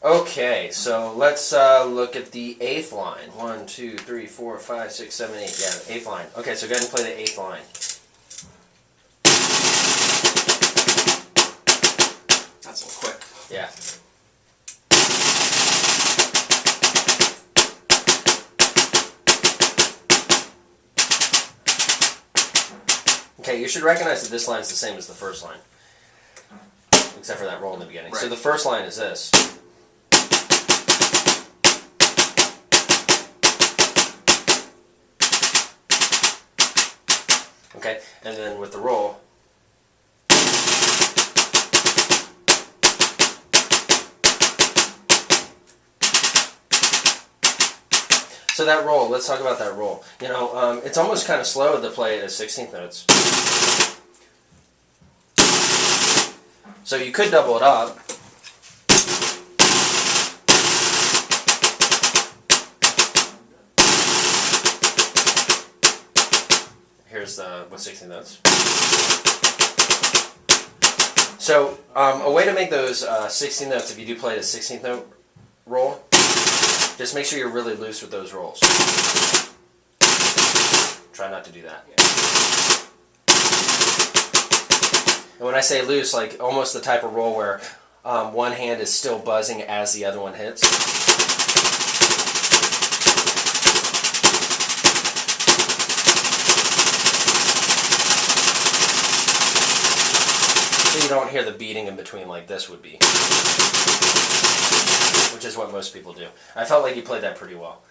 Okay, so let's look at the 8th line. 1, 2, 3, 4, 5, 6, 7, 8. Yeah, the 8th line. Okay, so go ahead and play the 8th line. That's a little quick. Yeah. Okay, you should recognize that this line is the same as the first line, except for that roll in the beginning. Right. So the first line is this. Okay, and then with the roll. So that roll, let's talk about that roll. You know, it's almost kind of slow to play it as 16th notes. So you could double it up. Here's the with 16th notes. So a way to make those 16th notes, if you do play the 16th note roll, just make sure you're really loose with those rolls. Try not to do that. And when I say loose, like almost the type of roll where one hand is still buzzing as the other one hits. So you don't hear the beating in between like this would be. Which is what most people do. I felt like you played that pretty well.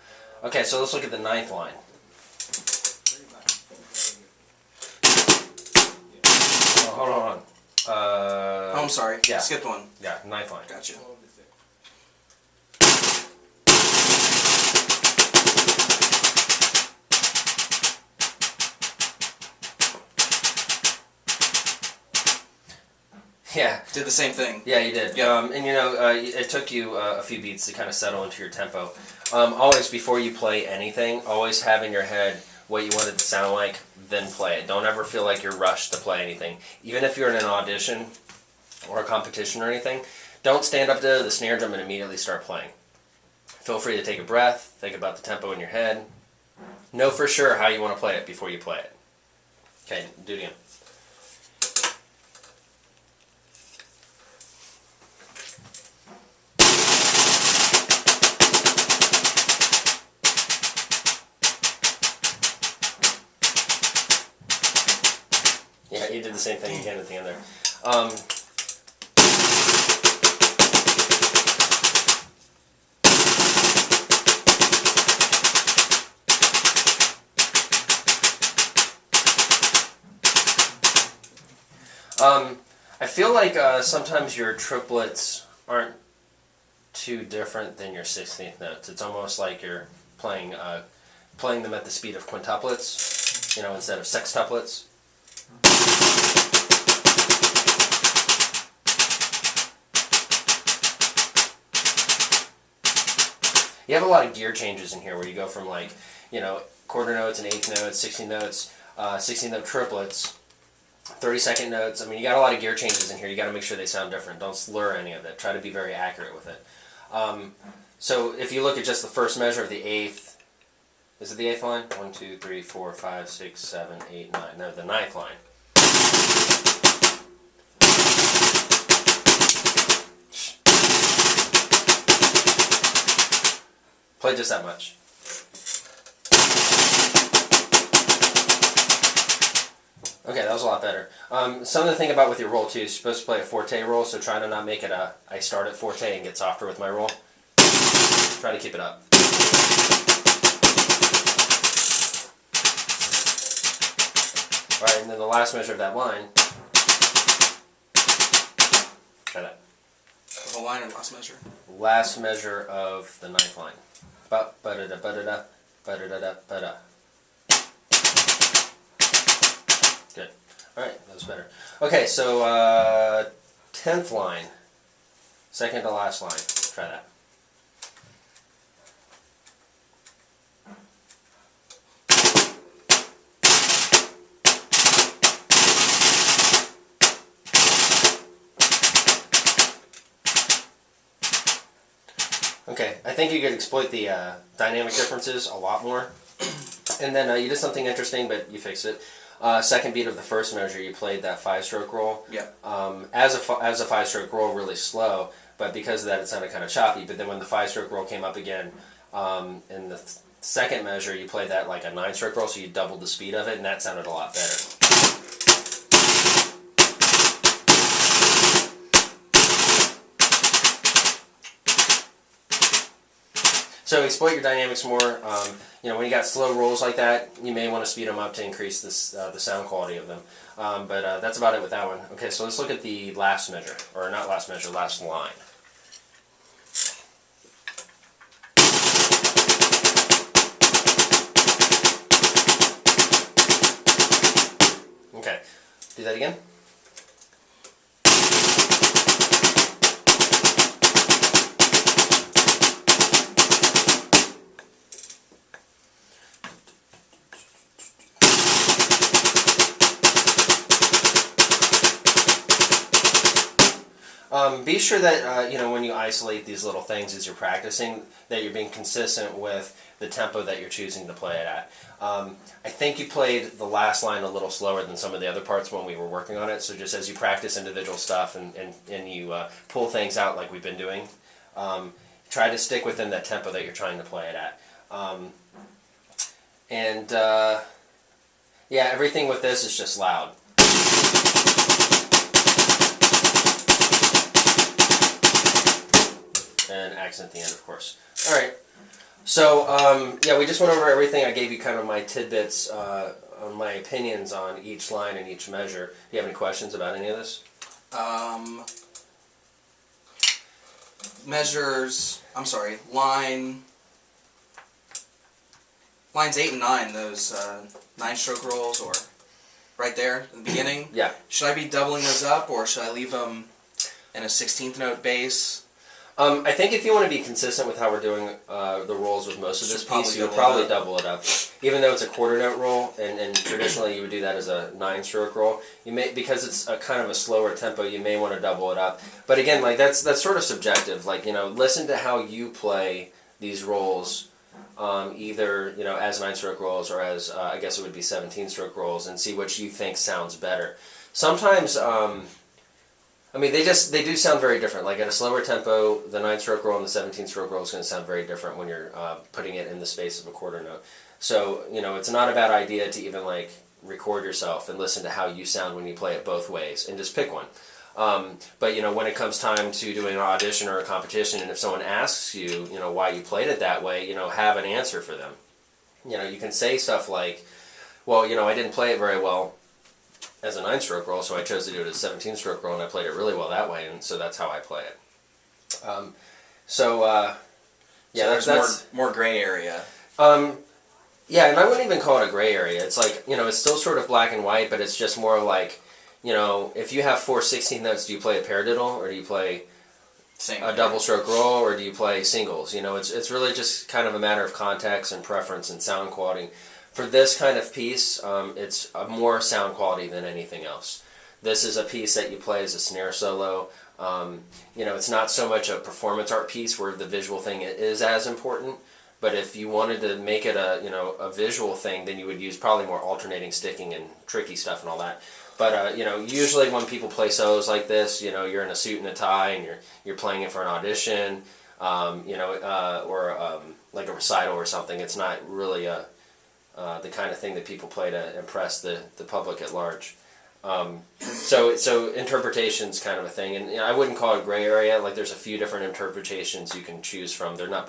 Okay, so let's look at the 9th line. Oh, hold on. Oh, I'm sorry. Yeah. Skipped one. Yeah, 9th line. Gotcha. Yeah. Did the same thing. Yeah, you did. Yep. And you know, it took you a few beats to kind of settle into your tempo. Always, before you play anything, always have in your head what you want it to sound like, then play it. Don't ever feel like you're rushed to play anything. Even if you're in an audition or a competition or anything, don't stand up to the snare drum and immediately start playing. Feel free to take a breath, think about the tempo in your head. Know for sure how you want to play it before you play it. Okay, do it again. Yeah, you did the same thing again at the end there. I feel like sometimes your triplets aren't too different than your 16th notes. It's almost like you're playing them at the speed of quintuplets, you know, instead of sextuplets. You have a lot of gear changes in here where you go from, like, you know, quarter notes and eighth notes, 16 notes, 16 note triplets, 32nd notes. I mean, you got a lot of gear changes in here. You got to make sure they sound different. Don't slur any of it. Try to be very accurate with it. So if you look at just the first measure of the 8th, is it the 8th line? 1, 2, 3, 4, 5, 6, 7, 8, 9. No, the 9th line. Play just that much. Okay, that was a lot better. Something to think about with your roll too. You're supposed to play a forte roll, so try to not make it a I start at forte and get softer with my roll. Try to keep it up. Alright, and then the last measure of that line. Try that. The whole line and last measure. Last measure of the 9th line. Ba-da-da, ba-da-da, ba-da-da, ba-da. Good. Alright, that was better. Okay, so 10th line. Second to last line. Try that. Okay, I think you could exploit the dynamic differences a lot more. And then you did something interesting, but you fixed it. Second beat of the first measure, you played that 5-stroke roll. Yeah. As a 5-stroke roll, really slow, but because of that, it sounded kind of choppy. But then when the 5-stroke roll came up again, in the second measure, you played that like a 9-stroke roll, so you doubled the speed of it, and that sounded a lot better. So exploit your dynamics more. When you got slow rolls like that, you may want to speed them up to increase this, the sound quality of them. But that's about it with that one. Okay, so let's look at the last measure, or not last measure, last line. Okay, do that again. Be sure that when you isolate these little things as you're practicing, that you're being consistent with the tempo that you're choosing to play it at. I think you played the last line a little slower than some of the other parts when we were working on it, so just as you practice individual stuff and you pull things out like we've been doing, try to stick within that tempo that you're trying to play it at. Yeah, everything with this is just loud. And accent at the end, of course. All right. So, yeah, we just went over everything. I gave you kind of my tidbits on my opinions on each line and each measure. Do you have any questions about any of this? Lines 8 and 9, those 9-stroke rolls, or right there at the beginning. Yeah. Should I be doubling those up, or should I leave them in a 16th note bass? I think if you want to be consistent with how we're doing the rolls with most of this piece, you'll probably double it up. Even though it's a quarter note roll, and traditionally you would do that as a 9-stroke roll, you may, because it's a kind of a slower tempo, you may want to double it up. But again, like that's sort of subjective. Like, listen to how you play these rolls, either as 9-stroke rolls or as I guess it would be 17-stroke rolls, and see which you think sounds better. Sometimes. They do sound very different. Like at a slower tempo, the 9-stroke roll and the 17-stroke roll is going to sound very different when you're putting it in the space of a quarter note. So, it's not a bad idea to even like record yourself and listen to how you sound when you play it both ways, and just pick one. But when it comes time to doing an audition or a competition, and if someone asks you, why you played it that way, have an answer for them. You can say stuff like, well, I didn't play it very well as a 9-stroke roll, so I chose to do it as a 17-stroke roll, and I played it really well that way, and so that's how I play it. Yeah, that's more gray area. Yeah, and I wouldn't even call it a gray area. It's like, it's still sort of black and white, but it's just more like, if you have 4 16th notes, do you play a paradiddle, or do you play a double-stroke roll, or do you play singles? It's really just kind of a matter of context and preference and sound quality. For this kind of piece, it's a more sound quality than anything else. This is a piece that you play as a snare solo. It's not so much a performance art piece where the visual thing is as important, but if you wanted to make it a visual thing, then you would use probably more alternating sticking and tricky stuff and all that. But usually when people play solos like this, you're in a suit and a tie and you're playing it for an audition, or like a recital or something. It's not really the kind of thing that people play to impress the public at large. So interpretation's kind of a thing, and I wouldn't call it gray area. Like there's a few different interpretations you can choose from. They're not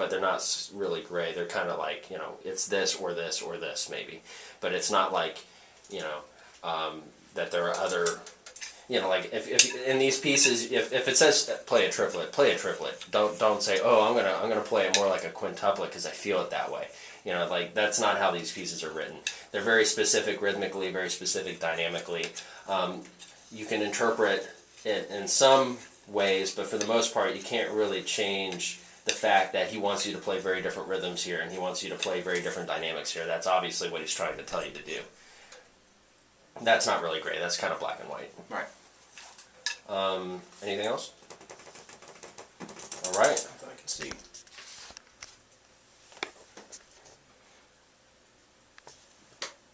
really gray. They're kind of like it's this or this or this maybe, but it's not like that there are other. Like if in these pieces, if it says play a triplet, play a triplet. Don't say, oh, I'm gonna play it more like a quintuplet because I feel it that way. Like that's not how these pieces are written. They're very specific rhythmically, very specific dynamically. You can interpret it in some ways, but for the most part, you can't really change the fact that he wants you to play very different rhythms here, and he wants you to play very different dynamics here. That's obviously what he's trying to tell you to do. That's not really gray. That's kind of black and white. Right. Anything else?